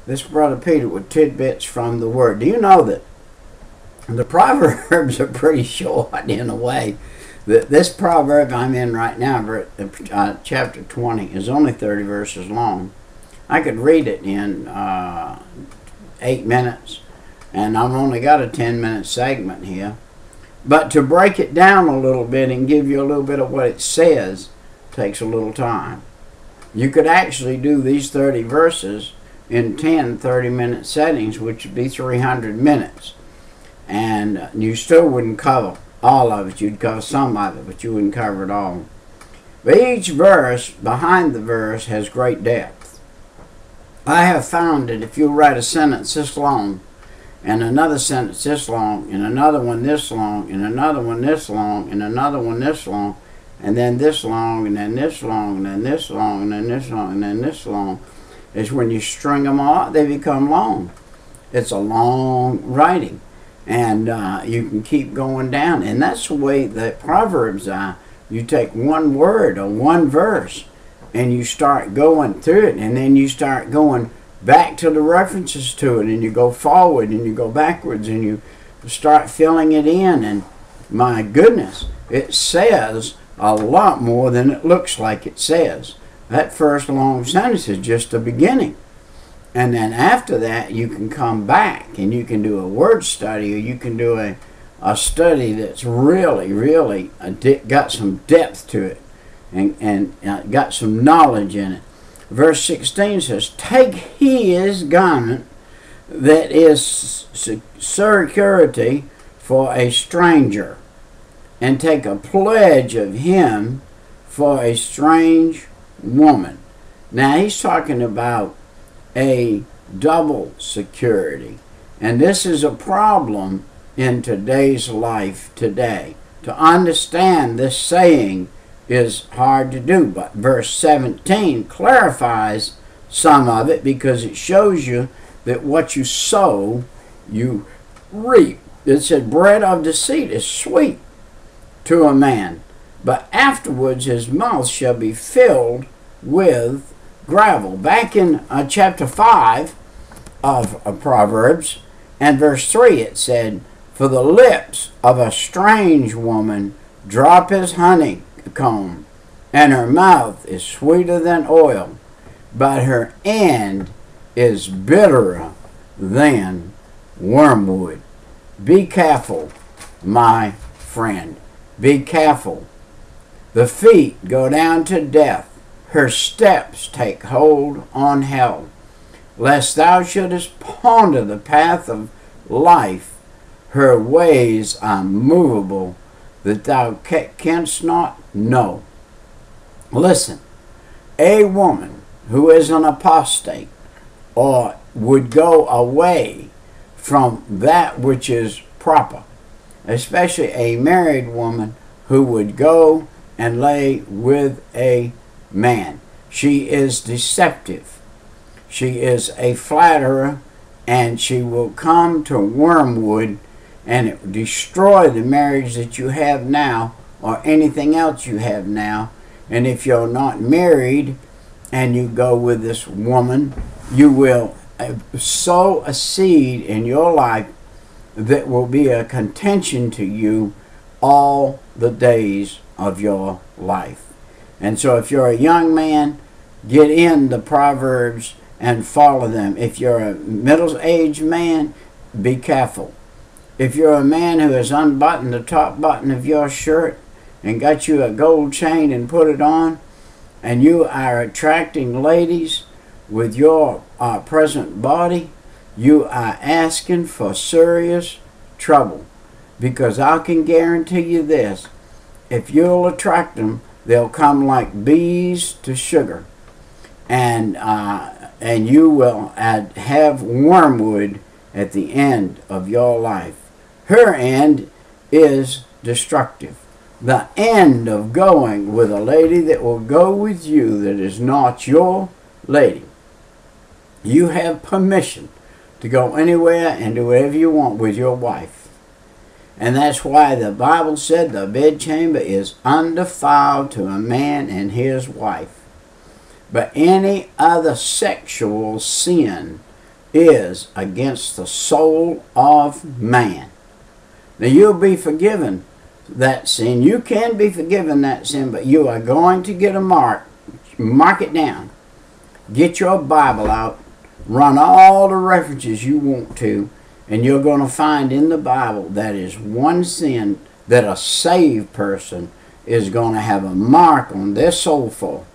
this Brother Peter with tidbits from the Word. Do you know that the Proverbs are pretty short in a way? This proverb I'm in right now, chapter 20, is only 30 verses long. I could read it in 8 minutes, and I've only got a 10-minute segment here. But to break it down a little bit and give you a little bit of what it says takes a little time. You could actually do these 30 verses in 10 30-minute settings, which would be 300 minutes. And you still wouldn't cover all of it. You'd cover some of it, but you wouldn't cover it all. But each verse, behind the verse, has great depth. I have found that if you write a sentence this long, and another sentence this long, and another one this long, and another one this long, and another one this long, and then this long, and then this long, and then this long, and then this long, and then this long, is when you string them all out, they become long. It's a long writing. And you can keep going down. And that's the way the Proverbs are. You take one word or one verse, and you start going through it, and then you start going back to the references to it, and you go forward and you go backwards, and you start filling it in, and my goodness, it says a lot more than it looks like it says. That first long sentence is just the beginning, and then after that you can come back and you can do a word study, or you can do a study that's really got some depth to it, and got some knowledge in it. Verse 16 says, "Take his garment that is security for a stranger, and take a pledge of him for a strange woman." Now he's talking about a double security, and this is a problem in today's life today. To understand this saying is hard to do, but verse 17 clarifies some of it, because it shows you that what you sow, you reap. It said, "Bread of deceit is sweet to a man, but afterwards his mouth shall be filled with gravel." Back in chapter 5 of Proverbs and verse 3, it said, "For the lips of a strange woman drop his honeycomb, and her mouth is sweeter than oil, but her end is bitterer than wormwood." Be careful, my friend. Be careful. The feet go down to death. Her steps take hold on hell. Lest thou shouldest ponder the path of life, her ways are movable, that thou canst not know. Listen, a woman who is an apostate, or would go away from that which is proper, especially a married woman who would go and lay with a man, she is deceptive. She is a flatterer, and she will come to wormwood, and it will destroy the marriage that you have now, or anything else you have now. And if you're not married and you go with this woman, you will sow a seed in your life that will be a contention to you all the days of your life. And so if you're a young man, get in the Proverbs and follow them. If you're a middle-aged man, be careful. If you're a man who has unbuttoned the top button of your shirt and got you a gold chain and put it on, and you are attracting ladies with your present body, you are asking for serious trouble. Because I can guarantee you this, if you'll attract them, they'll come like bees to sugar, and you will have wormwood at the end of your life. Her end is destructive. The end of going with a lady that will go with you that is not your lady. You have permission to go anywhere and do whatever you want with your wife. And that's why the Bible said the bedchamber is undefiled to a man and his wife. But any other sexual sin is against the soul of man. Now you'll be forgiven that sin. You can be forgiven that sin, but you are going to get a mark. Mark it down. Get your Bible out. Run all the references you want to, and you're going to find in the Bible that is one sin that a saved person is going to have a mark on their soul for.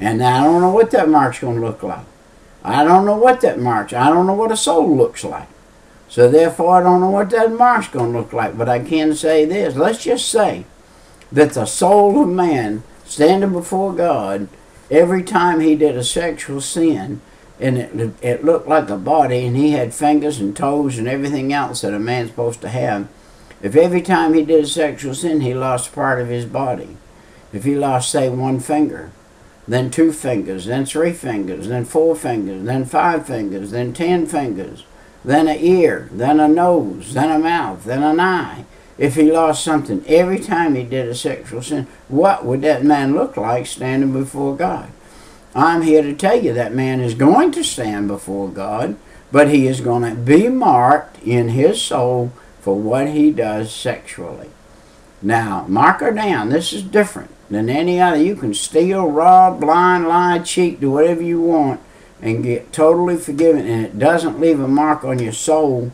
And I don't know what that mark's going to look like. I don't know what that mark's. I don't know what a soul looks like. So therefore, I don't know what that mark's going to look like. But I can say this. Let's just say that the soul of man standing before God, every time he did a sexual sin, and it looked like a body, and he had fingers and toes and everything else that a man's supposed to have. If every time he did a sexual sin, he lost part of his body. If he lost, say, one finger, then 2 fingers, then 3 fingers, then 4 fingers, then 5 fingers, then 10 fingers, then an ear, then a nose, then a mouth, then an eye. If he lost something every time he did a sexual sin, what would that man look like standing before God? I'm here to tell you that man is going to stand before God, but he is going to be marked in his soul for what he does sexually. Now, mark her down. This is different than any other. You can steal, rob, blind, lie, cheat, do whatever you want and get totally forgiven, and it doesn't leave a mark on your soul,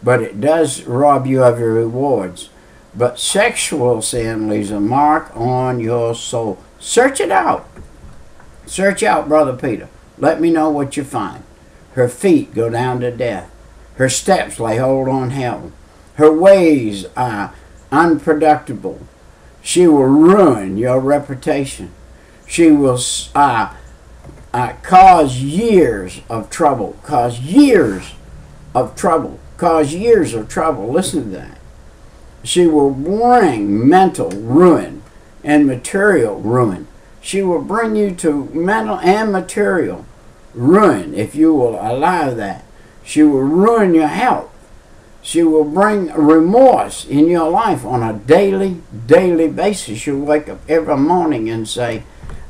but it does rob you of your rewards. But sexual sin leaves a mark on your soul. Search it out. Search out Brother Peter. Let me know what you find. Her feet go down to death. Her steps lay hold on hell. Her ways are unproductible. She will ruin your reputation. She will cause years of trouble. Cause years of trouble. Cause years of trouble. Listen to that. She will bring mental ruin and material ruin. She will bring you to mental and material ruin if you will allow that. She will ruin your health. She will bring remorse in your life on a daily basis. You'll wake up every morning and say,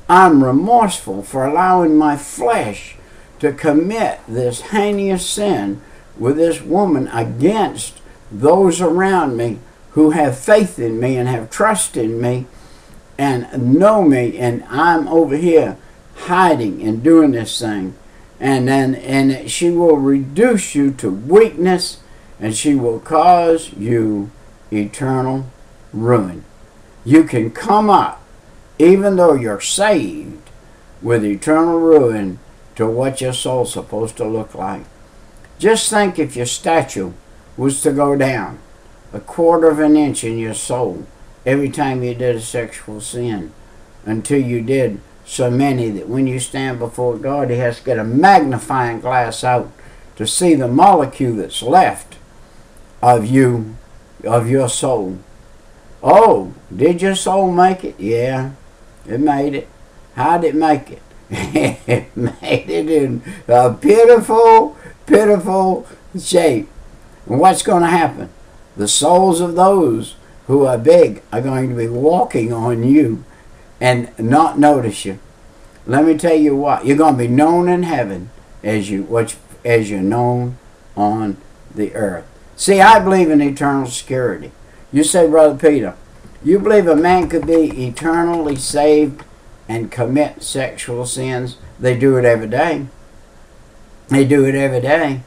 I'm remorseful for allowing my flesh to commit this heinous sin with this woman against those around me who have faith in me and have trust in me and know me, and I'm over here hiding and doing this thing. And she will reduce you to weakness, and she will cause you eternal ruin. You can come up, even though you're saved, with eternal ruin to what your soul's supposed to look like. Just think if your stature was to go down 1/4 of an inch in your soul every time you did a sexual sin, until you did so many that when you stand before God, he has to get a magnifying glass out to see the molecule that's left of you, of your soul. Oh, did your soul make it? Yeah, it made it. How did it make it? It made it in a pitiful shape. And what's going to happen? The souls of those who are big are going to be walking on you and not notice you. Let me tell you what, you're going to be known in heaven as you're known on the earth. See, I believe in eternal security. You say, Brother Peter, you believe a man could be eternally saved and commit sexual sins? They do it every day. They do it every day.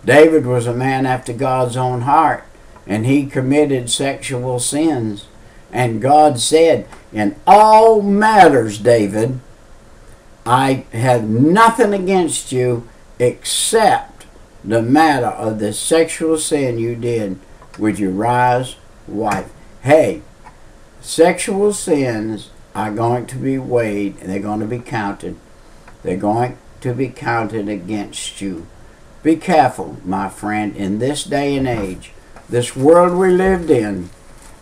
David was a man after God's own heart, and he committed sexual sins. And God said, in all matters, David, I have nothing against you except the matter of the sexual sin you did with Uriah's wife. Hey, sexual sins are going to be weighed, and they're going to be counted. They're going to be counted against you. Be careful, my friend, in this day and age. This world we lived in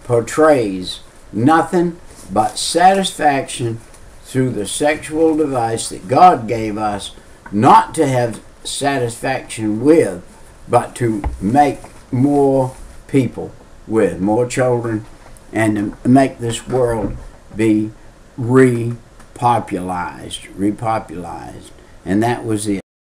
portrays nothing but satisfaction through the sexual device that God gave us, not to have satisfaction with, but to make more people with, more children, and to make this world be repopulated. And that was it.